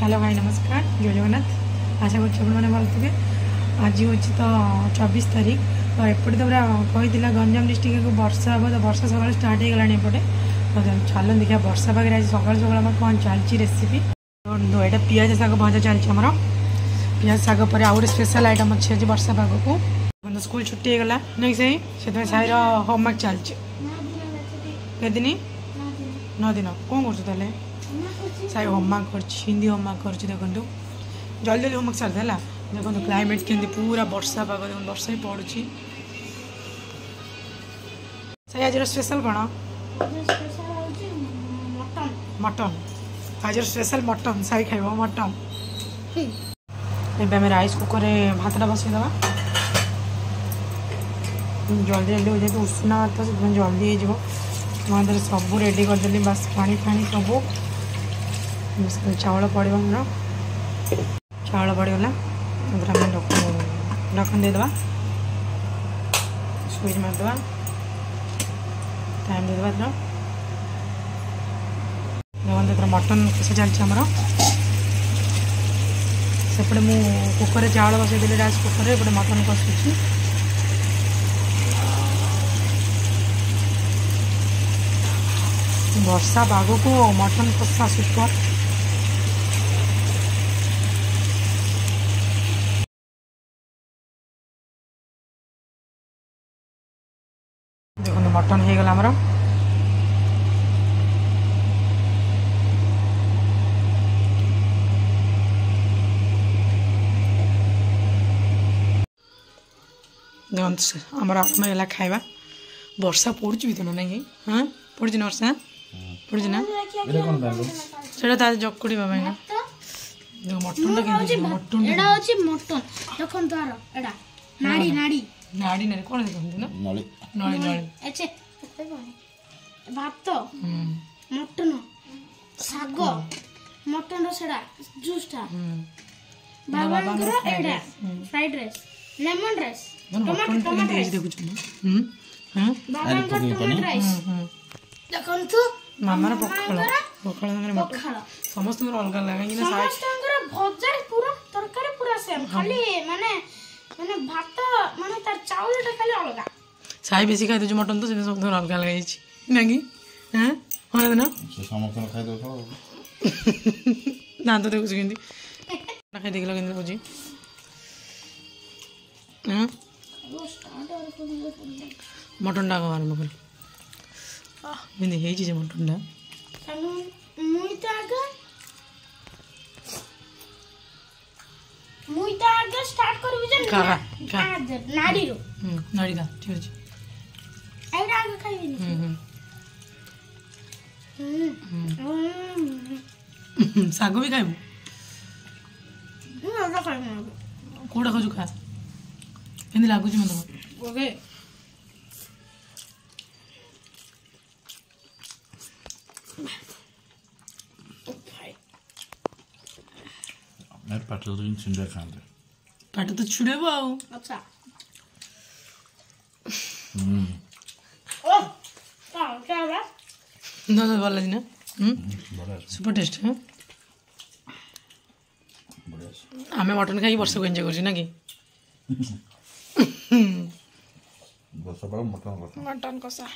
hello भाई नमस्कार जय जगन्नाथ आशा कर भल थे आज हूँ तो 24 तारीख तो एपटे तो पूरा कही गंजाम डिस्ट्रिक्ट को वर्षा हम तो वर्षा सकाल स्टार्ट हो गलानी एपटे तो चलो देखिए वर्षा पाखे आज सकाल सकाल कौन चलती रेसिपी यहाँ पियाज शाग भजा चलती आमर पियाज शाग पर आउ गए स्पेशल आइटम अच्छे आज वर्षा पाग को स्कूल छुट्टी हो गला नहीं से साईर होमवर्क चलती दिन 9 दिन कौन कर साई होमवर्क कर हिंदी होमवर्क कर देखो जल्दी जल्दी होमवर्क सारी है देखो क्लाइमेट के पूरा वर्षा पाग देखो वर्षा ही पड़ुची साई आज स्पेशल कौन मटन आज स्पेशल मटन साई खाइब मटन एवं राइस कुकर में भातटा बसईदे जल्दी जल्दी हो जाए उष्णा तो जल्दी हो सब रेडी करदेली बस पानी फाणी सब चावल पड़े मोर चावल पड़गला ढक्कन देदेबा स्विच मारदेबा टाइम देदेबा देखो मटन कषा चलती आमर सेपटे मु कुकर चावल बसईदेली राइस कुकर एपटे मटन कषुची वर्षा पाग को मटन कषा सुपर देखो मटन हो गला आमर देखो आमर आरंभ खाଇବା वर्षा पड़ुच भी तो ना कि हाँ पड़ी ना वर्षा पड़ी ना से जकुड़ी बाबा मटन मटन मटन नाड़ी नाड़ी नाड़ी नाड़ी कौन देखते ना नली नली भात मटन शाग मटन सेडा जूसटा बाबा एडा fried rice lemon rice mutton तो देख देखु छु हां बाबा टमाटो राइस देखंतु मामार पखाल पखाल मटन समस्त अलग अलग समस्त भजा पूरा तरकारी पूरा सेम खाली माने माने भात माने तार चावलटा खाली अलग साई बेसी खाइ दे मटन तो से सब अलग अलग हिची नागी हां होना ना से समस्त खाइ दो ना तो देखु केंदी खाइ देखलो केंदी बुझी हां मटन डाक आरंभ कर बिंदी हेजी जे मटन डा मुइता आगे स्टार्ट करबी जे नाड़ी रो नाड़ी दा ठीक अछि एडा आगे खाइबी सागो भी खाइबो ना खाइबो कोडा खजु खा केंदी लागु छी मन ओके मैं पाट तो इन चिंडा खांदे पाट तो छुड़ेबो आउ अच्छा ओ क्या बा ना भल ना सुपर टेस्ट है आमे मटन खाई वर्ष को एंजॉय करछि ना कि मटन मटन कसा